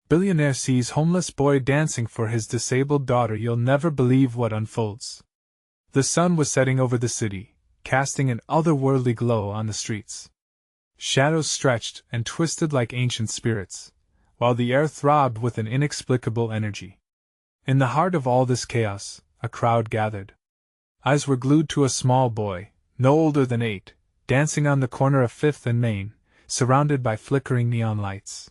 Billionaire sees homeless boy dancing for his disabled daughter. You'll never believe what unfolds. The sun was setting over the city, casting an otherworldly glow on the streets. Shadows stretched and twisted like ancient spirits, while the air throbbed with an inexplicable energy. In the heart of all this chaos, a crowd gathered. Eyes were glued to a small boy, no older than 8, dancing on the corner of 5th and Main, surrounded by flickering neon lights.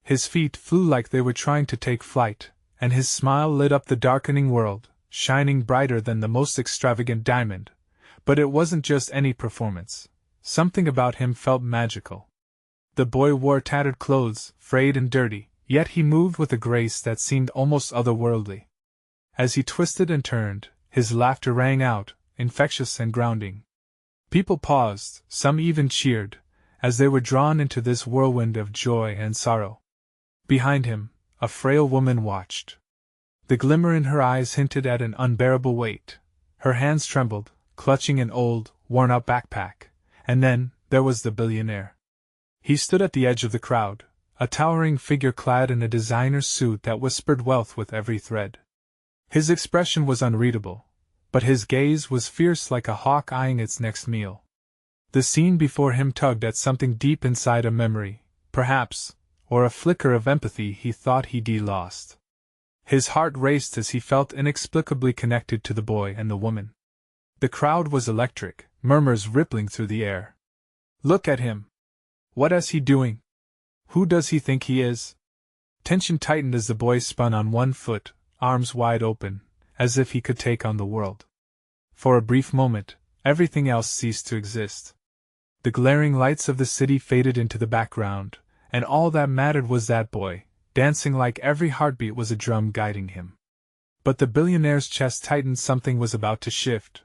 His feet flew like they were trying to take flight, and his smile lit up the darkening world, shining brighter than the most extravagant diamond. But it wasn't just any performance. Something about him felt magical. The boy wore tattered clothes, frayed and dirty, yet he moved with a grace that seemed almost otherworldly. As he twisted and turned, his laughter rang out, infectious and grounding. People paused, some even cheered, as they were drawn into this whirlwind of joy and sorrow. Behind him, a frail woman watched. The glimmer in her eyes hinted at an unbearable weight. Her hands trembled, clutching an old, worn-out backpack. And then, there was the billionaire. He stood at the edge of the crowd, a towering figure clad in a designer's suit that whispered wealth with every thread. His expression was unreadable, but his gaze was fierce like a hawk eyeing its next meal. The scene before him tugged at something deep inside, a memory, perhaps, or a flicker of empathy he thought he'd lost. His heart raced as he felt inexplicably connected to the boy and the woman. The crowd was electric, murmurs rippling through the air. Look at him! What is he doing? Who does he think he is? Tension tightened as the boy spun on one foot, arms wide open, as if he could take on the world. For a brief moment, everything else ceased to exist. The glaring lights of the city faded into the background, and all that mattered was that boy, dancing like every heartbeat was a drum guiding him. But the billionaire's chest tightened. Something was about to shift.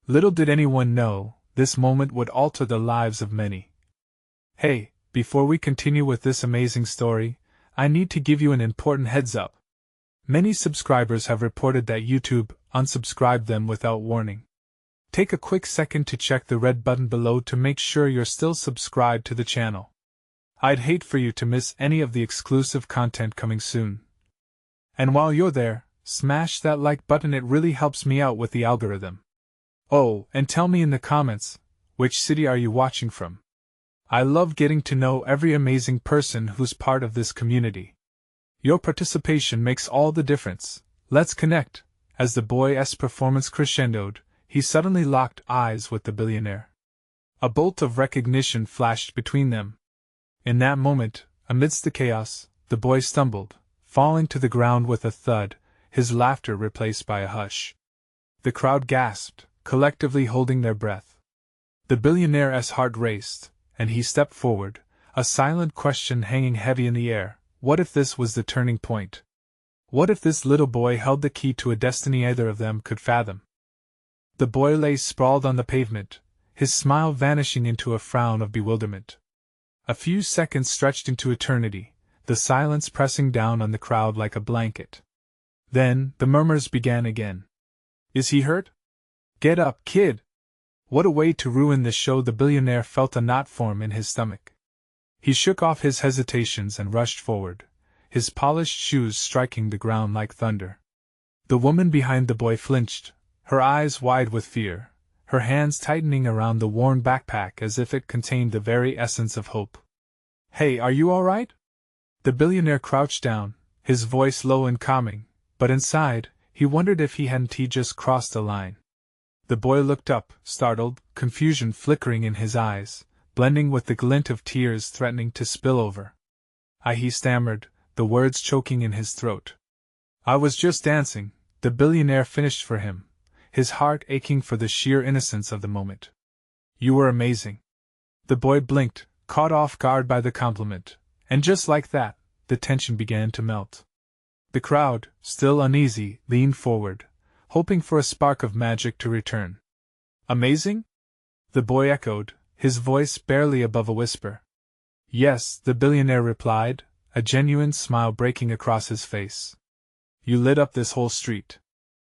Little did anyone know, this moment would alter the lives of many. Hey, before we continue with this amazing story, I need to give you an important heads up. Many subscribers have reported that YouTube unsubscribed them without warning. Take a quick second to check the red button below to make sure you're still subscribed to the channel. I'd hate for you to miss any of the exclusive content coming soon. And while you're there, smash that like button, it really helps me out with the algorithm. Oh, and tell me in the comments, which city are you watching from? I love getting to know every amazing person who's part of this community. Your participation makes all the difference. Let's connect. As the boy's performance crescendoed, he suddenly locked eyes with the billionaire. A bolt of recognition flashed between them. In that moment, amidst the chaos, the boy stumbled, falling to the ground with a thud, his laughter replaced by a hush. The crowd gasped, collectively holding their breath. The billionaire's heart raced, and he stepped forward, a silent question hanging heavy in the air. What if this was the turning point? What if this little boy held the key to a destiny either of them could fathom? The boy lay sprawled on the pavement, his smile vanishing into a frown of bewilderment. A few seconds stretched into eternity, the silence pressing down on the crowd like a blanket. Then, the murmurs began again. Is he hurt? Get up, kid! What a way to ruin this show! The billionaire felt a knot form in his stomach. He shook off his hesitations and rushed forward, his polished shoes striking the ground like thunder. The woman behind the boy flinched, her eyes wide with fear, her hands tightening around the worn backpack as if it contained the very essence of hope. Hey, are you all right? The billionaire crouched down, his voice low and calming, but inside, he wondered if he hadn't just crossed a line. The boy looked up, startled, confusion flickering in his eyes, blending with the glint of tears threatening to spill over. He stammered, the words choking in his throat. I was just dancing, the billionaire finished for him, his heart aching for the sheer innocence of the moment. You were amazing. The boy blinked, caught off guard by the compliment, and just like that, the tension began to melt. The crowd, still uneasy, leaned forward, hoping for a spark of magic to return. Amazing? The boy echoed, his voice barely above a whisper. Yes, the billionaire replied, a genuine smile breaking across his face. You lit up this whole street.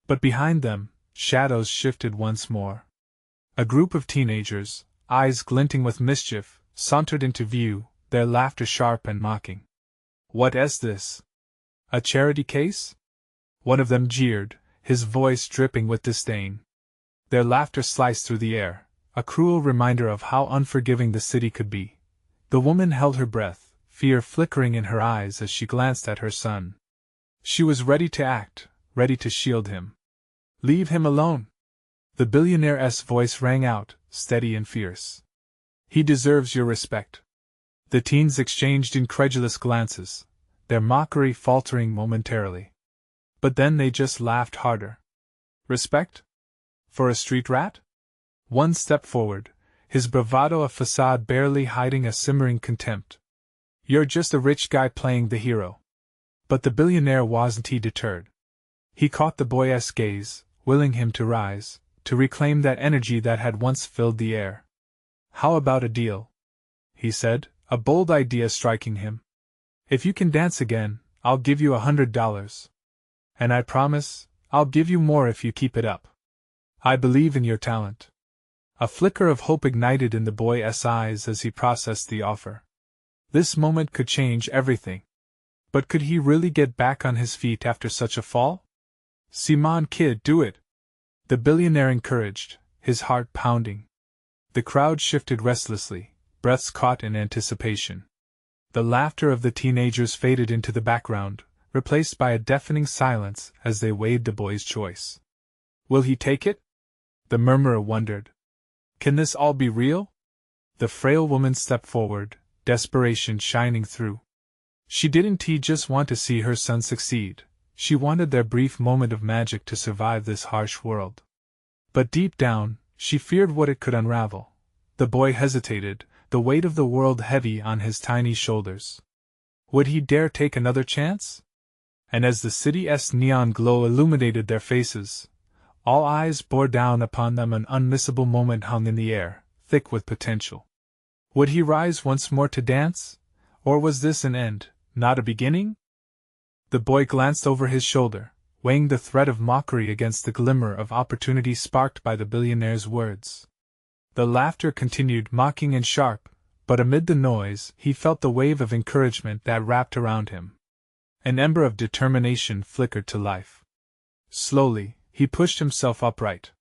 But behind them, shadows shifted once more. A group of teenagers, eyes glinting with mischief, sauntered into view, their laughter sharp and mocking. What's this? A charity case? One of them jeered, his voice dripping with disdain. Their laughter sliced through the air, a cruel reminder of how unforgiving the city could be. The woman held her breath, fear flickering in her eyes as she glanced at her son. She was ready to act, ready to shield him. Leave him alone! The billionaire's voice rang out, steady and fierce. He deserves your respect. The teens exchanged incredulous glances, their mockery faltering momentarily. But then they just laughed harder. Respect? For a street rat? One stepped forward, his bravado a facade barely hiding a simmering contempt. You're just a rich guy playing the hero. But the billionaire wasn't deterred. He caught the boy's gaze, willing him to rise, to reclaim that energy that had once filled the air. How about a deal? He said, a bold idea striking him. If you can dance again, I'll give you $100. And I promise, I'll give you more if you keep it up. I believe in your talent. A flicker of hope ignited in the boy's eyes as he processed the offer. This moment could change everything. But could he really get back on his feet after such a fall? Simon, kid, do it! The billionaire encouraged, his heart pounding. The crowd shifted restlessly, breaths caught in anticipation. The laughter of the teenagers faded into the background, replaced by a deafening silence as they weighed the boy's choice. Will he take it? The murmurer wondered. Can this all be real? The frail woman stepped forward, desperation shining through. She didn't just want to see her son succeed, she wanted their brief moment of magic to survive this harsh world. But deep down, she feared what it could unravel. The boy hesitated, the weight of the world heavy on his tiny shoulders. Would he dare take another chance? And as the city's neon glow illuminated their faces, all eyes bore down upon them. An unmissable moment hung in the air, thick with potential. Would he rise once more to dance? Or was this an end, not a beginning? The boy glanced over his shoulder, weighing the threat of mockery against the glimmer of opportunity sparked by the billionaire's words. The laughter continued, mocking and sharp, but amid the noise he felt the wave of encouragement that wrapped around him. An ember of determination flickered to life. Slowly, he pushed himself upright.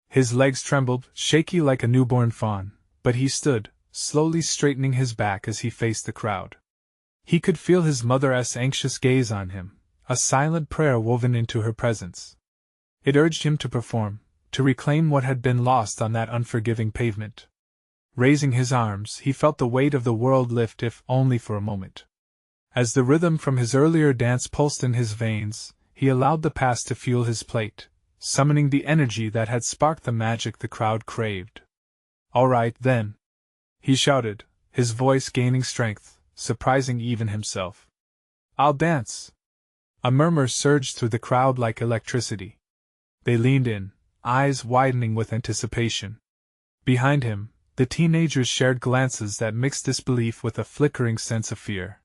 His legs trembled, shaky like a newborn fawn, but he stood, slowly straightening his back as he faced the crowd. He could feel his mother's anxious gaze on him, a silent prayer woven into her presence. It urged him to perform, to reclaim what had been lost on that unforgiving pavement. Raising his arms, he felt the weight of the world lift, if only for a moment. As the rhythm from his earlier dance pulsed in his veins, he allowed the past to fuel his plate, summoning the energy that had sparked the magic the crowd craved. All right, then, he shouted, his voice gaining strength, surprising even himself. I'll dance! A murmur surged through the crowd like electricity. They leaned in, eyes widening with anticipation. Behind him, the teenagers shared glances that mixed disbelief with a flickering sense of fear.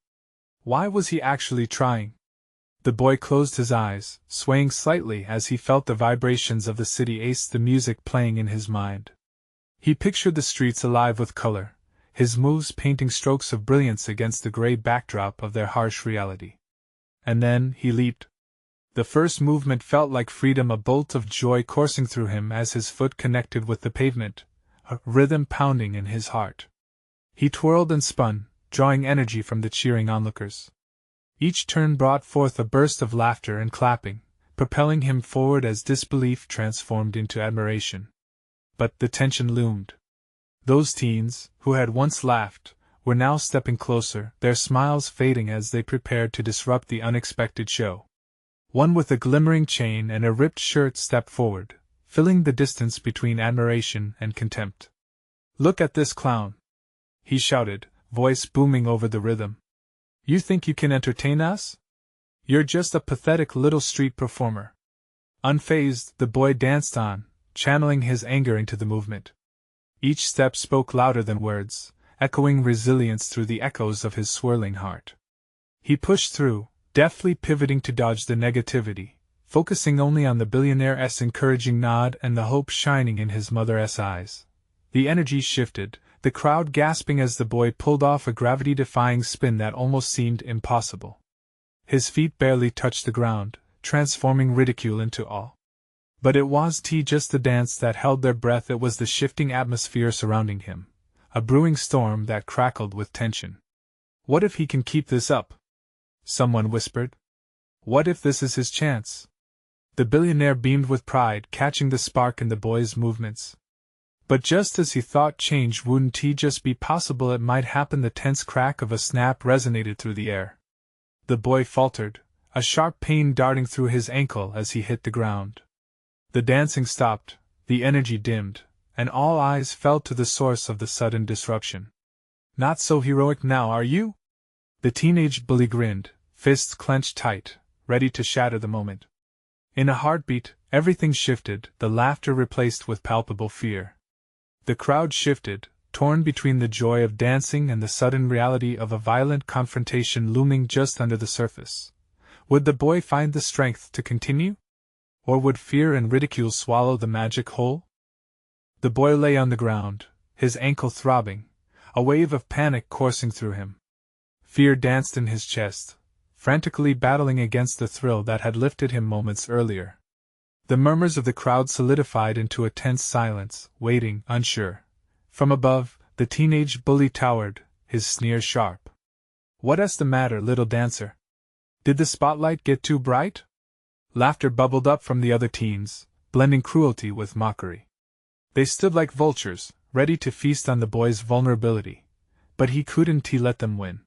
Why was he actually trying? The boy closed his eyes, swaying slightly as he felt the vibrations of the city, the music playing in his mind. He pictured the streets alive with color, his moves painting strokes of brilliance against the gray backdrop of their harsh reality. And then he leaped. The first movement felt like freedom, a bolt of joy coursing through him as his foot connected with the pavement, a rhythm pounding in his heart. He twirled and spun, drawing energy from the cheering onlookers. Each turn brought forth a burst of laughter and clapping, propelling him forward as disbelief transformed into admiration. But the tension loomed. Those teens, who had once laughed, were now stepping closer, their smiles fading as they prepared to disrupt the unexpected show. One with a glimmering chain and a ripped shirt stepped forward, filling the distance between admiration and contempt. Look at this clown! He shouted, voice booming over the rhythm. You think you can entertain us? You're just a pathetic little street performer. Unfazed, the boy danced on, channeling his anger into the movement. Each step spoke louder than words, echoing resilience through the echoes of his swirling heart. He pushed through, deftly pivoting to dodge the negativity, focusing only on the billionaire's encouraging nod and the hope shining in his mother's eyes. The energy shifted, the crowd gasping as the boy pulled off a gravity-defying spin that almost seemed impossible. His feet barely touched the ground, transforming ridicule into awe. But it wasn't just the dance that held their breath, it was the shifting atmosphere surrounding him, a brewing storm that crackled with tension. What if he can keep this up? Someone whispered. What if this is his chance? The billionaire beamed with pride, catching the spark in the boy's movements. But just as he thought change wouldn't just be possible, it might happen. The tense crack of a snap resonated through the air. The boy faltered, a sharp pain darting through his ankle as he hit the ground. The dancing stopped, the energy dimmed, and all eyes fell to the source of the sudden disruption. Not so heroic now, are you? The teenage bully grinned, fists clenched tight, ready to shatter the moment. In a heartbeat, everything shifted, the laughter replaced with palpable fear. The crowd shifted, torn between the joy of dancing and the sudden reality of a violent confrontation looming just under the surface. Would the boy find the strength to continue? Or would fear and ridicule swallow the magic whole? The boy lay on the ground, his ankle throbbing, a wave of panic coursing through him. Fear danced in his chest, frantically battling against the thrill that had lifted him moments earlier. The murmurs of the crowd solidified into a tense silence, waiting, unsure. From above, the teenage bully towered, his sneer sharp. "What's the matter, little dancer? Did the spotlight get too bright?" Laughter bubbled up from the other teens, blending cruelty with mockery. They stood like vultures, ready to feast on the boy's vulnerability, but he couldn't let them win.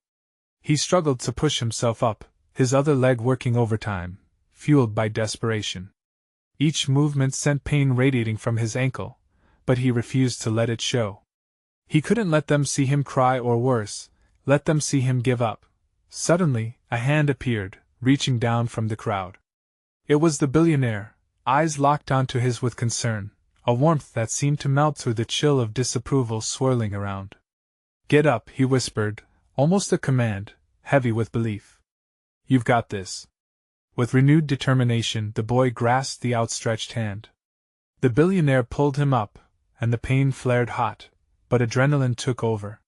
He struggled to push himself up, his other leg working overtime, fueled by desperation. Each movement sent pain radiating from his ankle, but he refused to let it show. He couldn't let them see him cry, or worse, let them see him give up. Suddenly, a hand appeared, reaching down from the crowd. It was the billionaire, eyes locked onto his with concern, a warmth that seemed to melt through the chill of disapproval swirling around. "Get up," he whispered, almost a command, heavy with belief. "You've got this." With renewed determination, the boy grasped the outstretched hand. The billionaire pulled him up, and the pain flared hot, but adrenaline took over.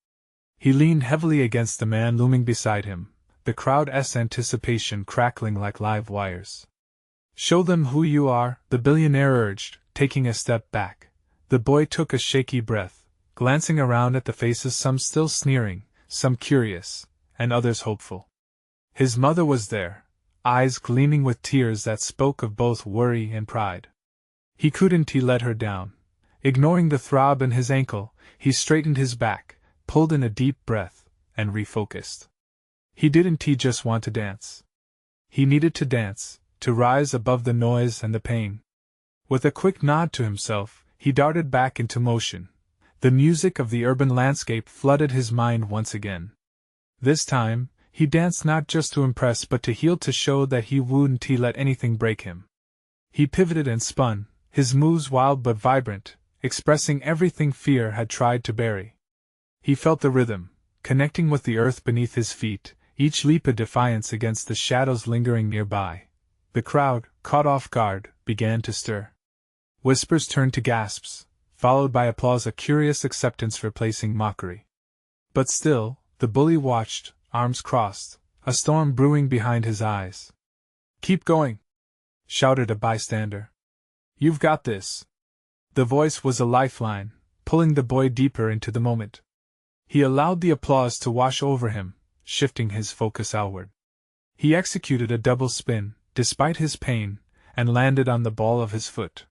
He leaned heavily against the man looming beside him, the crowd's anticipation crackling like live wires. "Show them who you are," the billionaire urged, taking a step back. The boy took a shaky breath, glancing around at the faces, some still sneering, some curious, and others hopeful. His mother was there, eyes gleaming with tears that spoke of both worry and pride. He couldn't let her down. Ignoring the throb in his ankle, he straightened his back, pulled in a deep breath, and refocused. He didn't just want to dance. He needed to dance, to rise above the noise and the pain. With a quick nod to himself, he darted back into motion. The music of the urban landscape flooded his mind once again. This time, he danced not just to impress but to heal, to show that he wouldn't let anything break him. He pivoted and spun, his moves wild but vibrant, expressing everything fear had tried to bury. He felt the rhythm, connecting with the earth beneath his feet, each leap a defiance against the shadows lingering nearby. The crowd, caught off guard, began to stir. Whispers turned to gasps, followed by applause, a curious acceptance replacing mockery. But still, the bully watched, arms crossed, a storm brewing behind his eyes. "Keep going!" shouted a bystander. "You've got this!" The voice was a lifeline, pulling the boy deeper into the moment. He allowed the applause to wash over him, shifting his focus outward. He executed a double spin, despite his pain, and landed on the ball of his foot.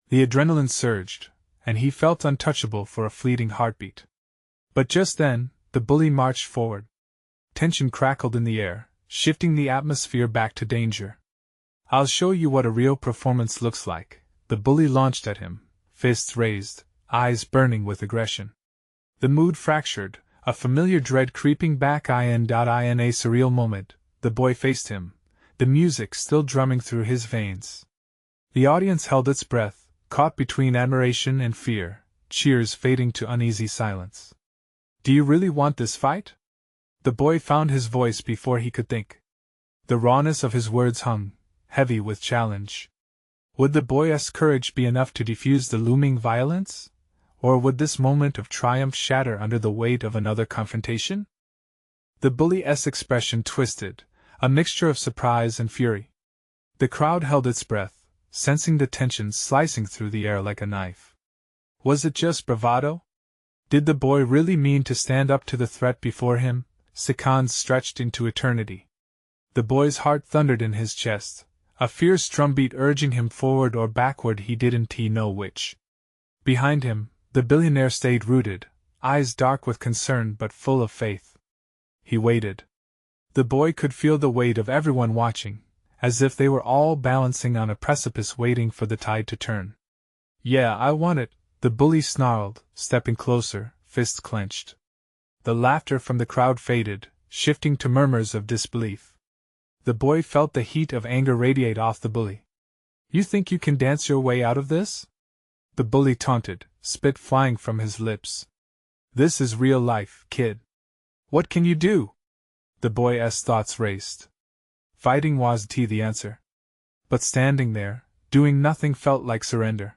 The adrenaline surged, and he felt untouchable for a fleeting heartbeat. But just then, the bully marched forward. Tension crackled in the air, shifting the atmosphere back to danger. "I'll show you what a real performance looks like," the bully launched at him, fists raised, eyes burning with aggression. The mood fractured, a familiar dread creeping back. In a surreal moment, the boy faced him, the music still drumming through his veins. The audience held its breath, caught between admiration and fear, cheers fading to uneasy silence. "Do you really want this fight?" The boy found his voice before he could think. The rawness of his words hung, heavy with challenge. Would the boy's courage be enough to defuse the looming violence? Or would this moment of triumph shatter under the weight of another confrontation? The bully's expression twisted, a mixture of surprise and fury. The crowd held its breath, sensing the tension slicing through the air like a knife. Was it just bravado? Did the boy really mean to stand up to the threat before him, seconds stretched into eternity? The boy's heart thundered in his chest, a fierce drumbeat urging him forward or backward, he didn't know which. Behind him, the billionaire stayed rooted, eyes dark with concern but full of faith. He waited. The boy could feel the weight of everyone watching, as if they were all balancing on a precipice waiting for the tide to turn. "Yeah, I want it," the bully snarled, stepping closer, fists clenched. The laughter from the crowd faded, shifting to murmurs of disbelief. The boy felt the heat of anger radiate off the bully. "You think you can dance your way out of this?" The bully taunted, spit flying from his lips. "This is real life, kid. What can you do?" The boy's thoughts raced. Fighting was the answer. But standing there, doing nothing, felt like surrender.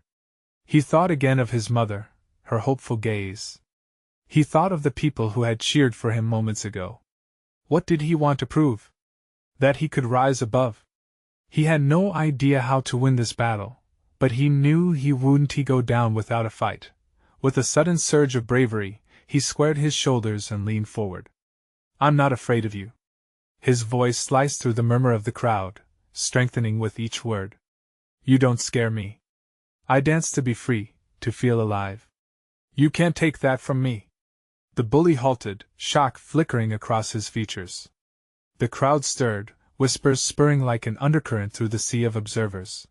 He thought again of his mother, her hopeful gaze. He thought of the people who had cheered for him moments ago. What did he want to prove? That he could rise above. He had no idea how to win this battle, but he knew he wouldn't go down without a fight. With a sudden surge of bravery, he squared his shoulders and leaned forward. "I'm not afraid of you." His voice sliced through the murmur of the crowd, strengthening with each word. "You don't scare me. I dance to be free, to feel alive. You can't take that from me." The bully halted, shock flickering across his features. The crowd stirred, whispers spurring like an undercurrent through the sea of observers.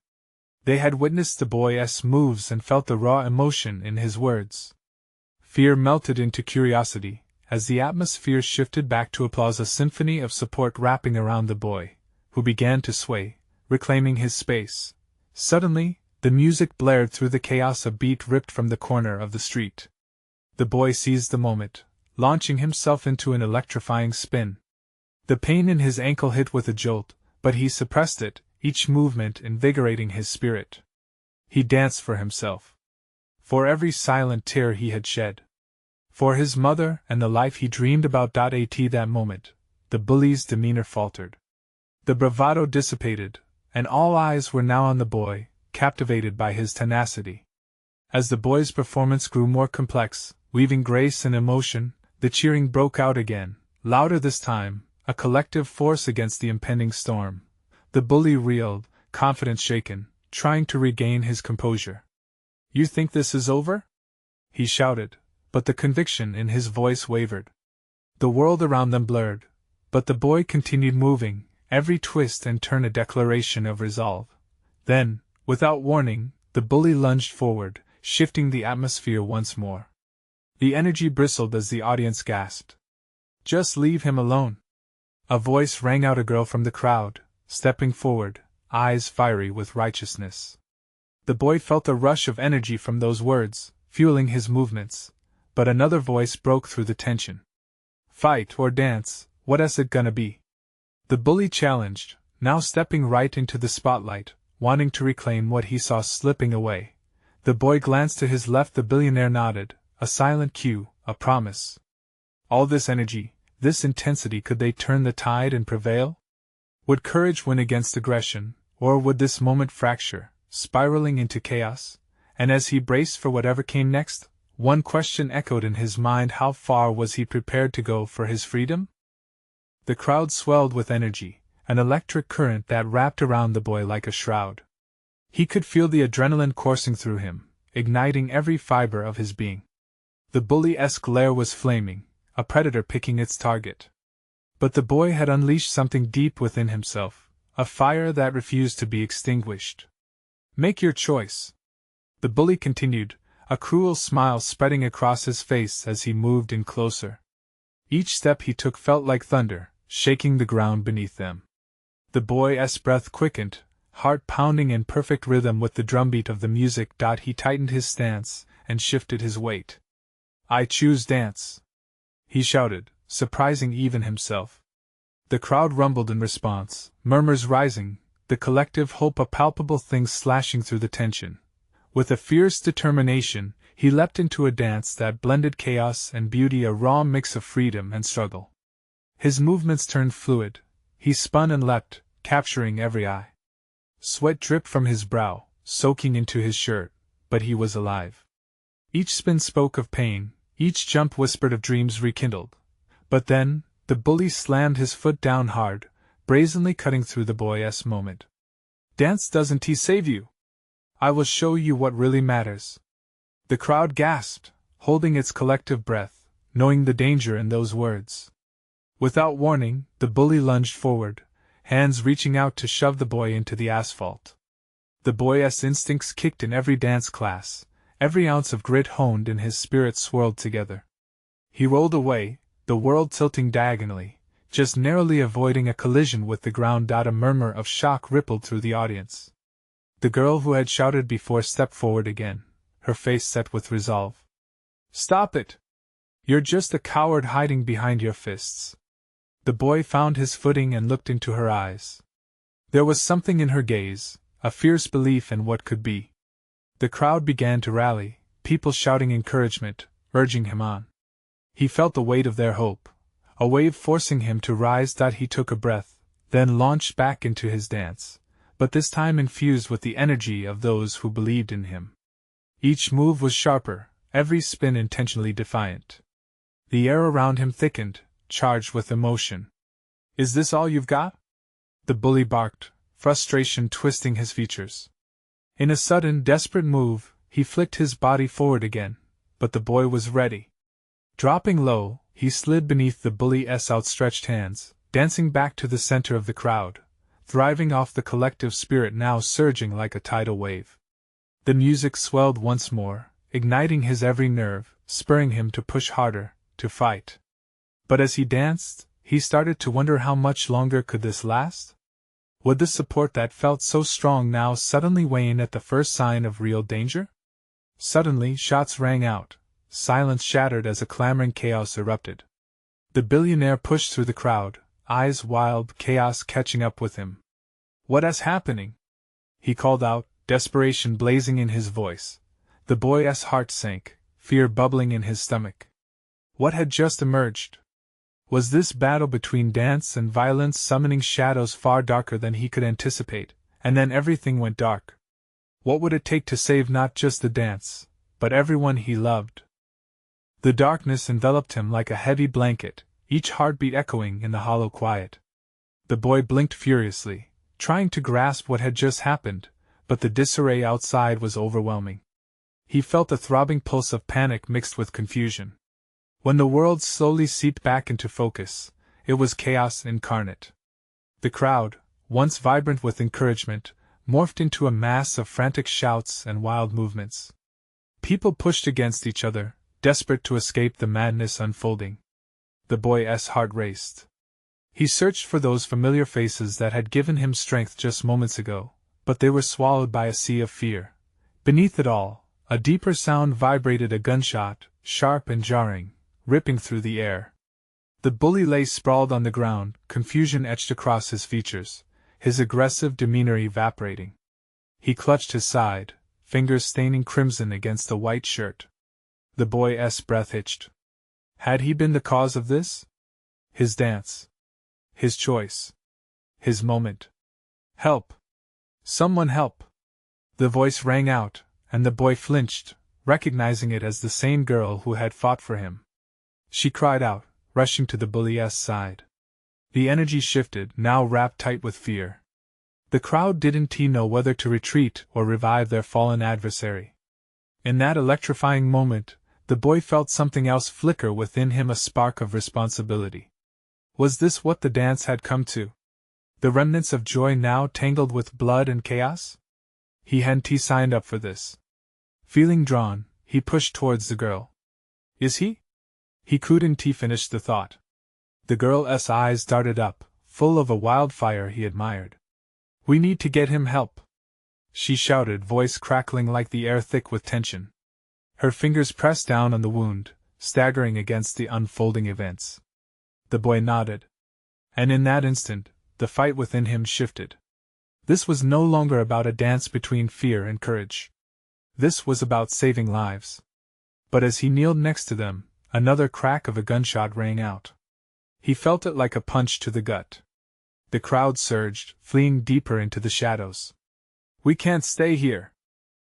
They had witnessed the boy's moves and felt the raw emotion in his words. Fear melted into curiosity, as the atmosphere shifted back to applause, a symphony of support wrapping around the boy, who began to sway, reclaiming his space. Suddenly, the music blared through the chaos, a beat ripped from the corner of the street. The boy seized the moment, launching himself into an electrifying spin. The pain in his ankle hit with a jolt, but he suppressed it, each movement invigorating his spirit. He danced for himself. For every silent tear he had shed. For his mother and the life he dreamed about. At that moment, the bully's demeanor faltered. The bravado dissipated, and all eyes were now on the boy, captivated by his tenacity. As the boy's performance grew more complex, weaving grace and emotion, the cheering broke out again, louder this time, a collective force against the impending storm. The bully reeled, confidence shaken, trying to regain his composure. "You think this is over?" he shouted, but the conviction in his voice wavered. The world around them blurred, but the boy continued moving, every twist and turn a declaration of resolve. Then, without warning, the bully lunged forward, shifting the atmosphere once more. The energy bristled as the audience gasped. "Just leave him alone!" A voice rang out, a girl from the crowd, stepping forward, eyes fiery with righteousness. The boy felt a rush of energy from those words, fueling his movements, but another voice broke through the tension. "Fight or dance, what's it gonna be?" The bully challenged, now stepping right into the spotlight, wanting to reclaim what he saw slipping away. The boy glanced to his left, the billionaire nodded, a silent cue, a promise. All this energy, this intensity, could they turn the tide and prevail? Would courage win against aggression, or would this moment fracture, spiraling into chaos? And as he braced for whatever came next, one question echoed in his mind: how far was he prepared to go for his freedom? The crowd swelled with energy, an electric current that wrapped around the boy like a shroud. He could feel the adrenaline coursing through him, igniting every fiber of his being. The bully's glare was flaming, a predator picking its target. But the boy had unleashed something deep within himself, a fire that refused to be extinguished. "Make your choice," the bully continued, a cruel smile spreading across his face as he moved in closer. Each step he took felt like thunder, shaking the ground beneath them. The boy's breath quickened, heart pounding in perfect rhythm with the drumbeat of the music. He tightened his stance and shifted his weight. "I choose dance," he shouted, surprising even himself. The crowd rumbled in response, murmurs rising, the collective hope a palpable thing slashing through the tension. With a fierce determination, He leapt into a dance that blended chaos and beauty, a raw mix of freedom and struggle. His movements turned fluid. He spun and leapt, capturing every eye. Sweat dripped from his brow, soaking into his shirt, but he was alive. Each spin spoke of pain, each jump whispered of dreams rekindled. But then, the bully slammed his foot down hard, brazenly cutting through the boy's moment. "Dance doesn't save you. I will show you what really matters." The crowd gasped, holding its collective breath, knowing the danger in those words. Without warning, the bully lunged forward, hands reaching out to shove the boy into the asphalt. The boy's instincts kicked in every dance class, every ounce of grit honed in his spirit swirled together. He rolled away, the world tilting diagonally, just narrowly avoiding a collision with the ground. A murmur of shock rippled through the audience. The girl who had shouted before stepped forward again, her face set with resolve. "Stop it! You're just a coward hiding behind your fists." The boy found his footing and looked into her eyes. There was something in her gaze, a fierce belief in what could be. The crowd began to rally, people shouting encouragement, urging him on. He felt the weight of their hope, a wave forcing him to rise. He took a breath, then launched back into his dance, but this time infused with the energy of those who believed in him. Each move was sharper, every spin intentionally defiant. The air around him thickened, charged with emotion. "Is this all you've got?" the bully barked, frustration twisting his features. In a sudden, desperate move, he flicked his body forward again, but the boy was ready. Dropping low, he slid beneath the bully's outstretched hands, dancing back to the center of the crowd, thriving off the collective spirit now surging like a tidal wave. The music swelled once more, igniting his every nerve, spurring him to push harder, to fight. But as he danced, he started to wonder how much longer could this last? Would the support that felt so strong now suddenly wane at the first sign of real danger? Suddenly, shots rang out. Silence shattered as a clamoring chaos erupted. The billionaire pushed through the crowd, eyes wild, chaos catching up with him. "What's happening?" he called out, desperation blazing in his voice. The boy's heart sank, fear bubbling in his stomach. What had just emerged? Was this battle between dance and violence summoning shadows far darker than he could anticipate, and then everything went dark? What would it take to save not just the dance, but everyone he loved? The darkness enveloped him like a heavy blanket, each heartbeat echoing in the hollow quiet. The boy blinked furiously, trying to grasp what had just happened, but the disarray outside was overwhelming. He felt a throbbing pulse of panic mixed with confusion. When the world slowly seeped back into focus, it was chaos incarnate. The crowd, once vibrant with encouragement, morphed into a mass of frantic shouts and wild movements. People pushed against each other, desperate to escape the madness unfolding. The boy's heart raced. He searched for those familiar faces that had given him strength just moments ago, but they were swallowed by a sea of fear. Beneath it all, a deeper sound vibrated, a gunshot, sharp and jarring, ripping through the air. The bully lay sprawled on the ground, confusion etched across his features, his aggressive demeanor evaporating. He clutched his side, fingers staining crimson against the white shirt. The boy's breath hitched. Had he been the cause of this? His dance. His choice. His moment. Help! Someone help! The voice rang out, and the boy flinched, recognizing it as the same girl who had fought for him. She cried out, rushing to the bully's side. The energy shifted, now wrapped tight with fear. The crowd didn't know whether to retreat or revive their fallen adversary. In that electrifying moment, the boy felt something else flicker within him, a spark of responsibility. Was this what the dance had come to? The remnants of joy now tangled with blood and chaos? He hadn't signed up for this. Feeling drawn, he pushed towards the girl. Is he? He couldn't finish the thought. The girl's eyes darted up, full of a wildfire he admired. We need to get him help, she shouted, voice crackling like the air thick with tension. Her fingers pressed down on the wound, staggering against the unfolding events. The boy nodded. And in that instant, the fight within him shifted. This was no longer about a dance between fear and courage. This was about saving lives. But as he kneeled next to them, another crack of a gunshot rang out. He felt it like a punch to the gut. The crowd surged, fleeing deeper into the shadows. "We can't stay here,"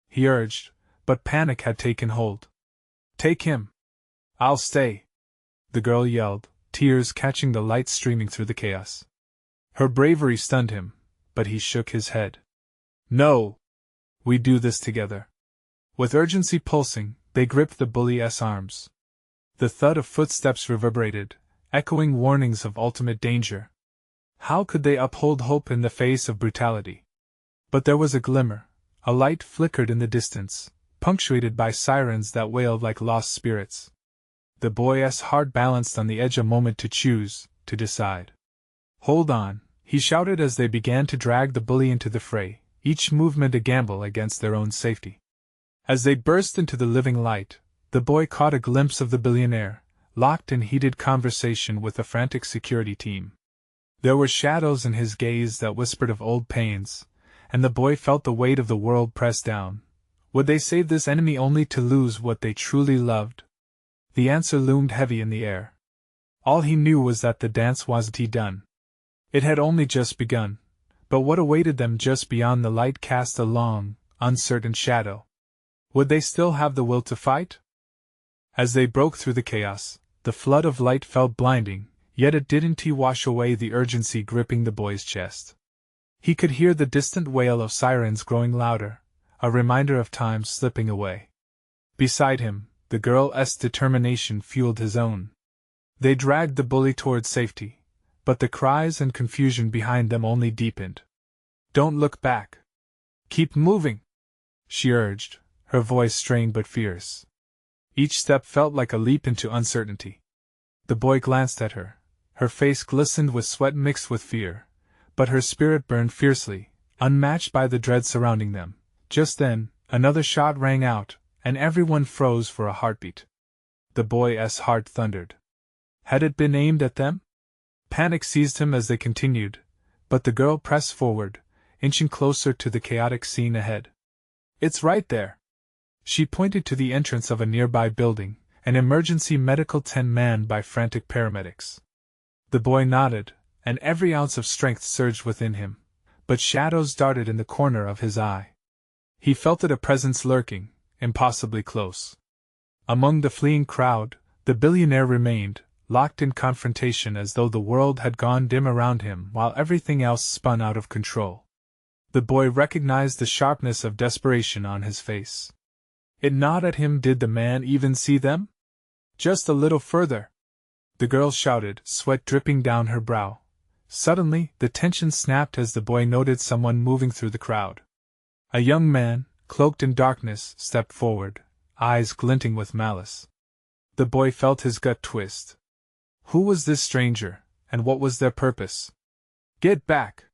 he urged, but panic had taken hold. "Take him." "I'll stay," the girl yelled, tears catching the light streaming through the chaos. Her bravery stunned him, but he shook his head. "No! We do this together." With urgency pulsing, they gripped the bully's arms. The thud of footsteps reverberated, echoing warnings of ultimate danger. How could they uphold hope in the face of brutality? But there was a glimmer. A light flickered in the distance, punctuated by sirens that wailed like lost spirits. The boy's heart balanced on the edge a moment to choose, to decide. "Hold on," he shouted as they began to drag the bully into the fray, each movement a gamble against their own safety. As they burst into the living light, the boy caught a glimpse of the billionaire, locked in heated conversation with a frantic security team. There were shadows in his gaze that whispered of old pains, and the boy felt the weight of the world press down. Would they save this enemy only to lose what they truly loved? The answer loomed heavy in the air. All he knew was that the dance wasn't done. It had only just begun, but what awaited them just beyond the light cast a long, uncertain shadow. Would they still have the will to fight? As they broke through the chaos, the flood of light felt blinding, yet it didn't wash away the urgency gripping the boy's chest. He could hear the distant wail of sirens growing louder, a reminder of time slipping away. Beside him, the girl's determination fueled his own. They dragged the bully toward safety, but the cries and confusion behind them only deepened. "Don't look back. Keep moving," she urged, her voice strained but fierce. Each step felt like a leap into uncertainty. The boy glanced at her. Her face glistened with sweat mixed with fear, but her spirit burned fiercely, unmatched by the dread surrounding them. Just then, another shot rang out, and everyone froze for a heartbeat. The boy's heart thundered. Had it been aimed at them? Panic seized him as they continued, but the girl pressed forward, inching closer to the chaotic scene ahead. "It's right there." She pointed to the entrance of a nearby building, an emergency medical tent manned by frantic paramedics. The boy nodded, and every ounce of strength surged within him, but shadows darted in the corner of his eye. He felt it, a presence lurking, impossibly close. Among the fleeing crowd, the billionaire remained, locked in confrontation as though the world had gone dim around him while everything else spun out of control. The boy recognized the sharpness of desperation on his face. It gnawed at him. Did the man even see them? "Just a little further," the girl shouted, sweat dripping down her brow. Suddenly, the tension snapped as the boy noted someone moving through the crowd. A young man, cloaked in darkness, stepped forward, eyes glinting with malice. The boy felt his gut twist. Who was this stranger, and what was their purpose? "Get back!"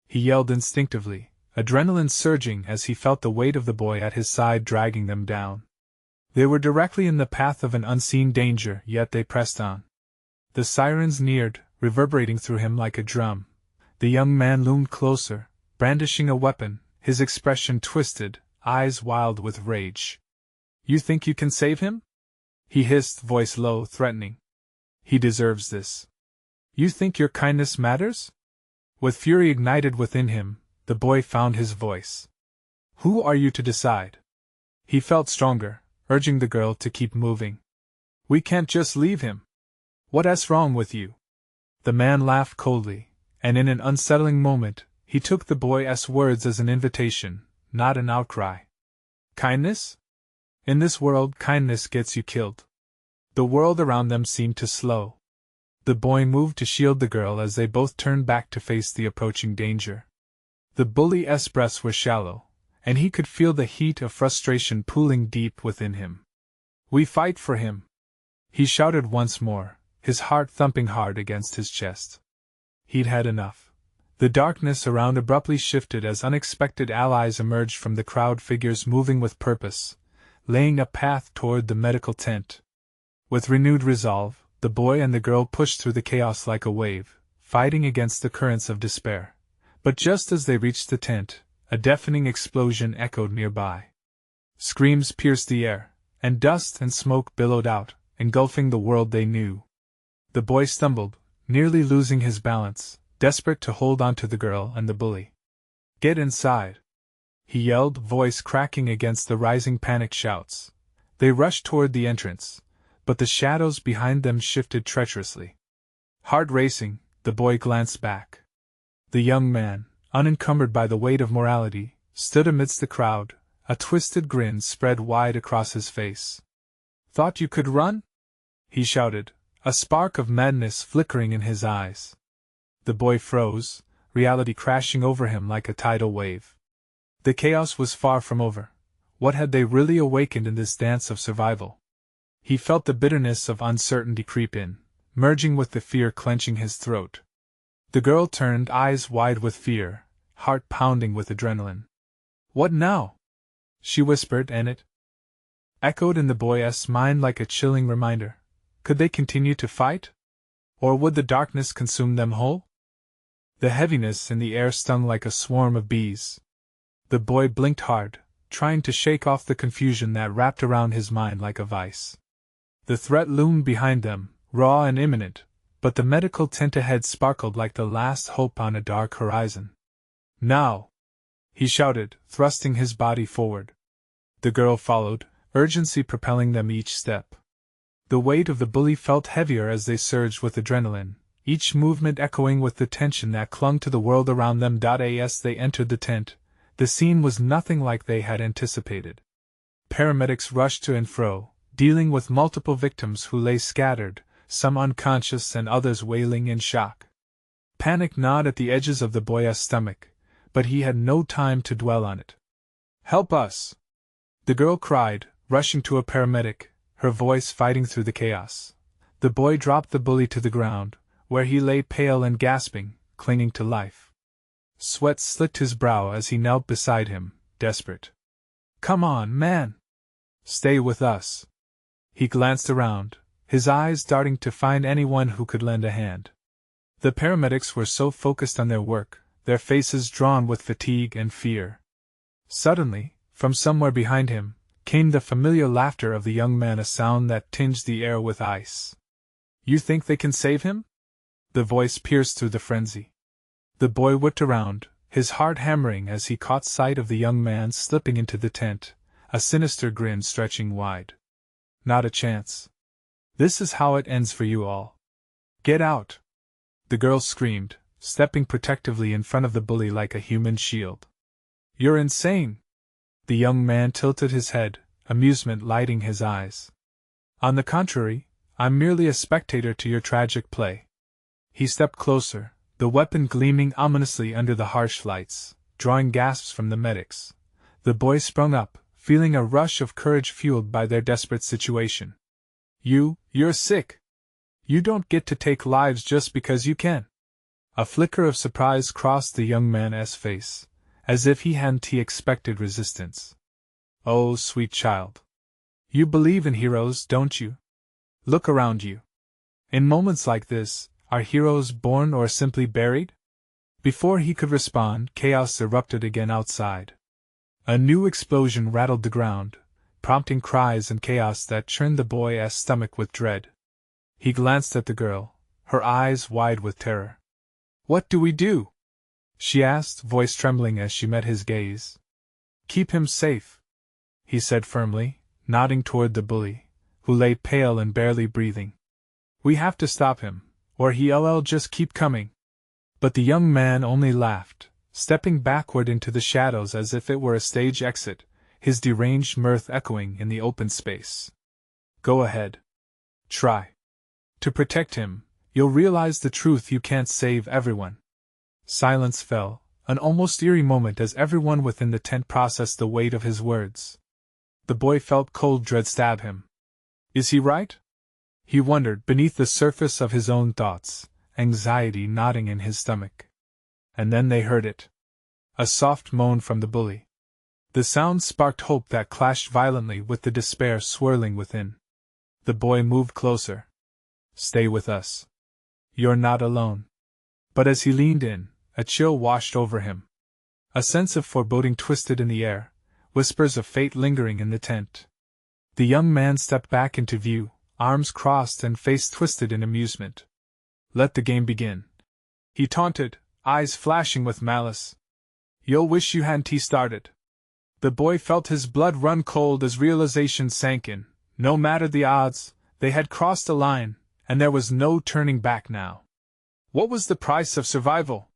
he yelled instinctively, adrenaline surging as he felt the weight of the boy at his side dragging them down. They were directly in the path of an unseen danger, yet they pressed on. The sirens neared, reverberating through him like a drum. The young man loomed closer, brandishing a weapon, his expression twisted, eyes wild with rage. "You think you can save him?" he hissed, voice low, threatening. "He deserves this. You think your kindness matters?" With fury ignited within him, the boy found his voice. "Who are you to decide?" He felt stronger, urging the girl to keep moving. "We can't just leave him. What's wrong with you?" The man laughed coldly, and in an unsettling moment, he took the boy's words as an invitation, not an outcry. "Kindness? In this world, kindness gets you killed." The world around them seemed to slow. The boy moved to shield the girl as they both turned back to face the approaching danger. The bully's breaths were shallow, and he could feel the heat of frustration pooling deep within him. "We fight for him!" he shouted once more, his heart thumping hard against his chest. He'd had enough. The darkness around abruptly shifted as unexpected allies emerged from the crowd, figures moving with purpose, laying a path toward the medical tent. With renewed resolve, the boy and the girl pushed through the chaos like a wave, fighting against the currents of despair. But just as they reached the tent, a deafening explosion echoed nearby. Screams pierced the air, and dust and smoke billowed out, engulfing the world they knew. The boy stumbled, nearly losing his balance, desperate to hold on to the girl and the bully. "Get inside!" he yelled, voice cracking against the rising panic shouts. They rushed toward the entrance, but the shadows behind them shifted treacherously. Heart racing, the boy glanced back. The young man, unencumbered by the weight of morality, stood amidst the crowd, a twisted grin spread wide across his face. "Thought you could run?" he shouted, a spark of madness flickering in his eyes. The boy froze, reality crashing over him like a tidal wave. The chaos was far from over. What had they really awakened in this dance of survival? He felt the bitterness of uncertainty creep in, merging with the fear clenching his throat. The girl turned, eyes wide with fear, heart pounding with adrenaline. "What now?" she whispered, and it echoed in the boy's mind like a chilling reminder. Could they continue to fight? Or would the darkness consume them whole? The heaviness in the air stung like a swarm of bees. The boy blinked hard, trying to shake off the confusion that wrapped around his mind like a vice. The threat loomed behind them, raw and imminent, but the medical tent ahead sparkled like the last hope on a dark horizon. "Now!" he shouted, thrusting his body forward. The girl followed, urgency propelling them each step. The weight of the bully felt heavier as they surged with adrenaline, each movement echoing with the tension that clung to the world around them. As they entered the tent, the scene was nothing like they had anticipated. Paramedics rushed to and fro, dealing with multiple victims who lay scattered, some unconscious and others wailing in shock. Panic gnawed at the edges of the boy's stomach, but he had no time to dwell on it. "Help us!" the girl cried, rushing to a paramedic, her voice fighting through the chaos. The boy dropped the bully to the ground, where he lay pale and gasping, clinging to life. Sweat slicked his brow as he knelt beside him, desperate. "Come on, man! Stay with us!" He glanced around, his eyes darting to find anyone who could lend a hand. The paramedics were so focused on their work, their faces drawn with fatigue and fear. Suddenly, from somewhere behind him, came the familiar laughter of the young man, a sound that tinged the air with ice. "You think they can save him?" The voice pierced through the frenzy. The boy whipped around, his heart hammering as he caught sight of the young man slipping into the tent, a sinister grin stretching wide. "Not a chance. This is how it ends for you all. Get out!" the girl screamed, stepping protectively in front of the bully like a human shield. "You're insane!" The young man tilted his head, amusement lighting his eyes. "On the contrary, I'm merely a spectator to your tragic play." He stepped closer, the weapon gleaming ominously under the harsh lights, drawing gasps from the medics. The boy sprung up, feeling a rush of courage fueled by their desperate situation. You're sick! You don't get to take lives just because you can." A flicker of surprise crossed the young man's face, as if he hadn't expected resistance. "Oh, sweet child. You believe in heroes, don't you? Look around you. In moments like this, are heroes born or simply buried?" Before he could respond, chaos erupted again outside. A new explosion rattled the ground, prompting cries and chaos that churned the boy's stomach with dread. He glanced at the girl, her eyes wide with terror. "What do we do?" she asked, voice trembling as she met his gaze. "Keep him safe," he said firmly, nodding toward the bully, who lay pale and barely breathing. "We have to stop him, or he'll just keep coming." But the young man only laughed, stepping backward into the shadows as if it were a stage exit, his deranged mirth echoing in the open space. "Go ahead. Try to protect him. You'll realize the truth: you can't save everyone." Silence fell, an almost eerie moment as everyone within the tent processed the weight of his words. The boy felt cold dread stab him. Is he right? He wondered beneath the surface of his own thoughts, anxiety knotting in his stomach. And then they heard it. A soft moan from the bully. The sound sparked hope that clashed violently with the despair swirling within. The boy moved closer. "Stay with us. You're not alone." But as he leaned in, a chill washed over him. A sense of foreboding twisted in the air, whispers of fate lingering in the tent. The young man stepped back into view, arms crossed and face twisted in amusement. "Let the game begin," he taunted, eyes flashing with malice. "You'll wish you hadn't started." The boy felt his blood run cold as realization sank in. No matter the odds, they had crossed a line, and there was no turning back now. What was the price of survival?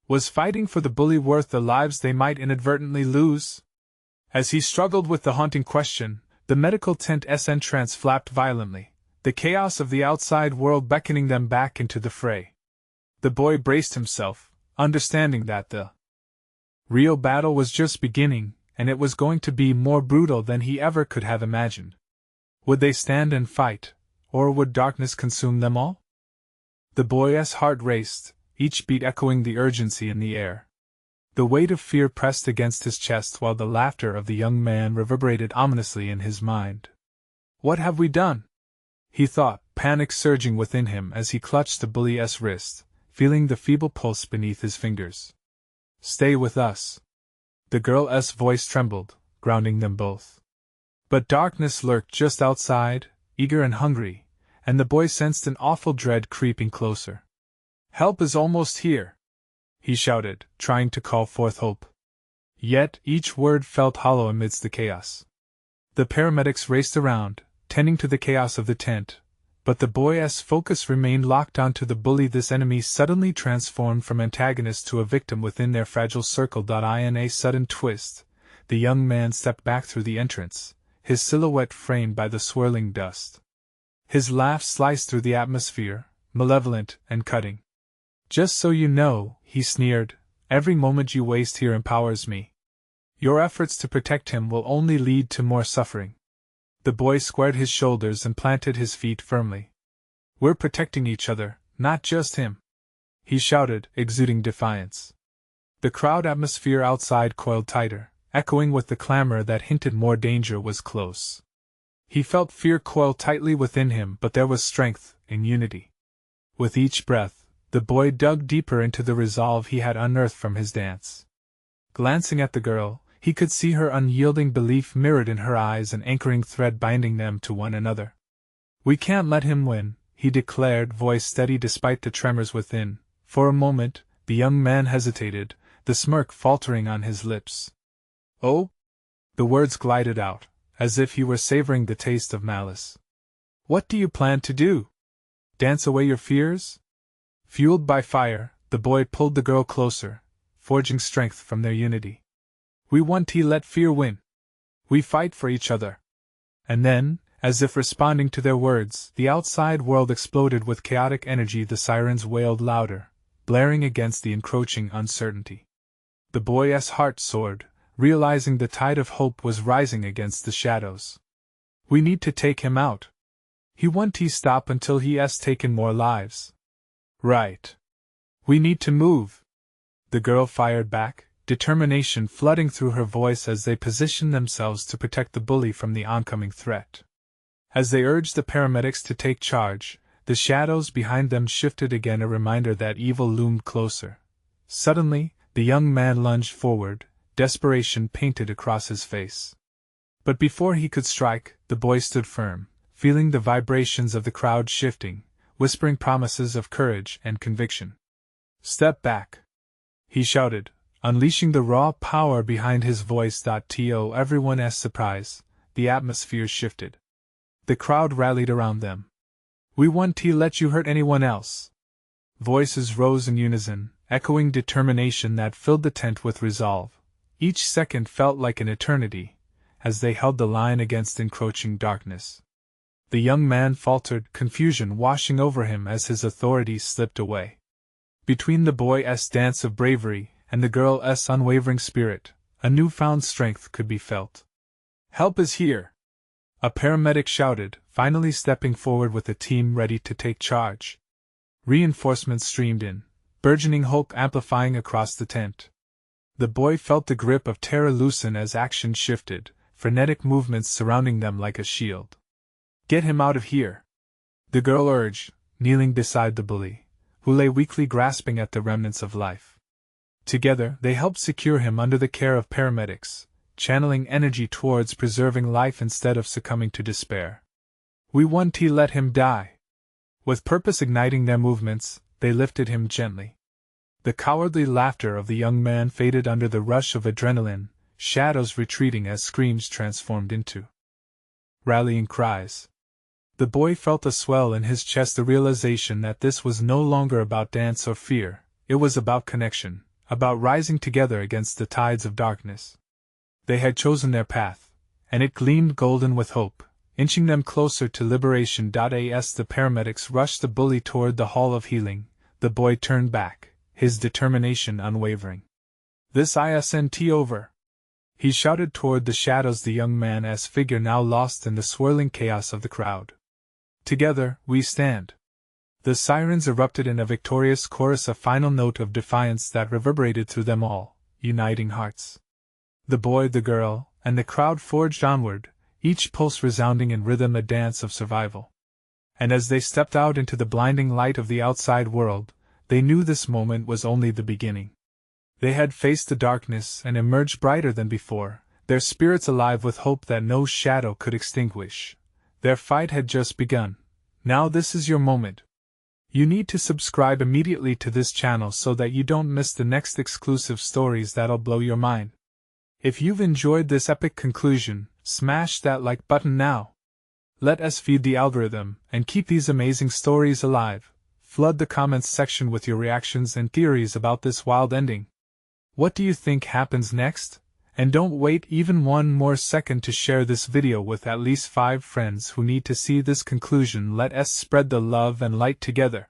Was fighting for the bully worth the lives they might inadvertently lose? As he struggled with the haunting question, the medical tent's entrance flapped violently, the chaos of the outside world beckoning them back into the fray. The boy braced himself, understanding that the real battle was just beginning, and it was going to be more brutal than he ever could have imagined. Would they stand and fight, or would darkness consume them all? The boy's heart raced, each beat echoing the urgency in the air. The weight of fear pressed against his chest while the laughter of the young man reverberated ominously in his mind. "What have we done?" he thought, panic surging within him as he clutched the bully's wrist, feeling the feeble pulse beneath his fingers. "Stay with us." The girl's voice trembled, grounding them both. But darkness lurked just outside, eager and hungry, and the boy sensed an awful dread creeping closer. "Help is almost here," he shouted, trying to call forth hope. Yet each word felt hollow amidst the chaos. The paramedics raced around, tending to the chaos of the tent, but the boy's focus remained locked onto the bully. This enemy suddenly transformed from antagonist to a victim within their fragile circle. In a sudden twist, the young man stepped back through the entrance, his silhouette framed by the swirling dust. His laugh sliced through the atmosphere, malevolent and cutting. "Just so you know," he sneered, "every moment you waste here empowers me. Your efforts to protect him will only lead to more suffering." The boy squared his shoulders and planted his feet firmly. "We're protecting each other, not just him," he shouted, exuding defiance. The crowd atmosphere outside coiled tighter, echoing with the clamor that hinted more danger was close. He felt fear coil tightly within him, but there was strength in unity. With each breath, the boy dug deeper into the resolve he had unearthed from his dance. Glancing at the girl, he could see her unyielding belief mirrored in her eyes, an anchoring thread binding them to one another. "We can't let him win," he declared, voice steady despite the tremors within. For a moment, the young man hesitated, the smirk faltering on his lips. "Oh?" The words glided out, as if he were savoring the taste of malice. "What do you plan to do? Dance away your fears?" Fueled by fire, the boy pulled the girl closer, forging strength from their unity. "We won't let fear win. We fight for each other." And then, as if responding to their words, the outside world exploded with chaotic energy. The sirens wailed louder, blaring against the encroaching uncertainty. The boy's heart soared, realizing the tide of hope was rising against the shadows. "We need to take him out. He won't stop until he has taken more lives." "Right. We need to move," the girl fired back, determination flooding through her voice as they positioned themselves to protect the bully from the oncoming threat. As they urged the paramedics to take charge, the shadows behind them shifted again, a reminder that evil loomed closer. Suddenly, the young man lunged forward, desperation painted across his face. But before he could strike, the boy stood firm, feeling the vibrations of the crowd shifting, whispering promises of courage and conviction. "Step back," he shouted, unleashing the raw power behind his voice. To everyone's surprise, the atmosphere shifted. The crowd rallied around them. "We won't let you hurt anyone else." Voices rose in unison, echoing determination that filled the tent with resolve. Each second felt like an eternity, as they held the line against encroaching darkness. The young man faltered, confusion washing over him as his authority slipped away. Between the boy's dance of bravery and the girl's unwavering spirit, a newfound strength could be felt. "Help is here!" a paramedic shouted, finally stepping forward with a team ready to take charge. Reinforcements streamed in, burgeoning hope amplifying across the tent. The boy felt the grip of terror loosen as action shifted, frenetic movements surrounding them like a shield. "Get him out of here," the girl urged, kneeling beside the bully, who lay weakly grasping at the remnants of life. Together, they helped secure him under the care of paramedics, channeling energy towards preserving life instead of succumbing to despair. We won't let him die. With purpose igniting their movements, they lifted him gently. The cowardly laughter of the young man faded under the rush of adrenaline, shadows retreating as screams transformed into rallying cries. The boy felt a swell in his chest, the realization that this was no longer about dance or fear, it was about connection, about rising together against the tides of darkness. They had chosen their path, and it gleamed golden with hope, inching them closer to liberation. As the paramedics rushed the bully toward the Hall of Healing, the boy turned back, his determination unwavering. This isn't over. He shouted toward the shadows, the young man's figure now lost in the swirling chaos of the crowd. Together, we stand. The sirens erupted in a victorious chorus, a final note of defiance that reverberated through them all, uniting hearts. The boy, the girl, and the crowd forged onward, each pulse resounding in rhythm, a dance of survival. And as they stepped out into the blinding light of the outside world, they knew this moment was only the beginning. They had faced the darkness and emerged brighter than before, their spirits alive with hope that no shadow could extinguish. Their fight had just begun. Now this is your moment. You need to subscribe immediately to this channel so that you don't miss the next exclusive stories that'll blow your mind. If you've enjoyed this epic conclusion, smash that like button now. Let us feed the algorithm and keep these amazing stories alive. Flood the comments section with your reactions and theories about this wild ending. What do you think happens next? And don't wait even one more second to share this video with at least 5 friends who need to see this conclusion. Let us spread the love and light together.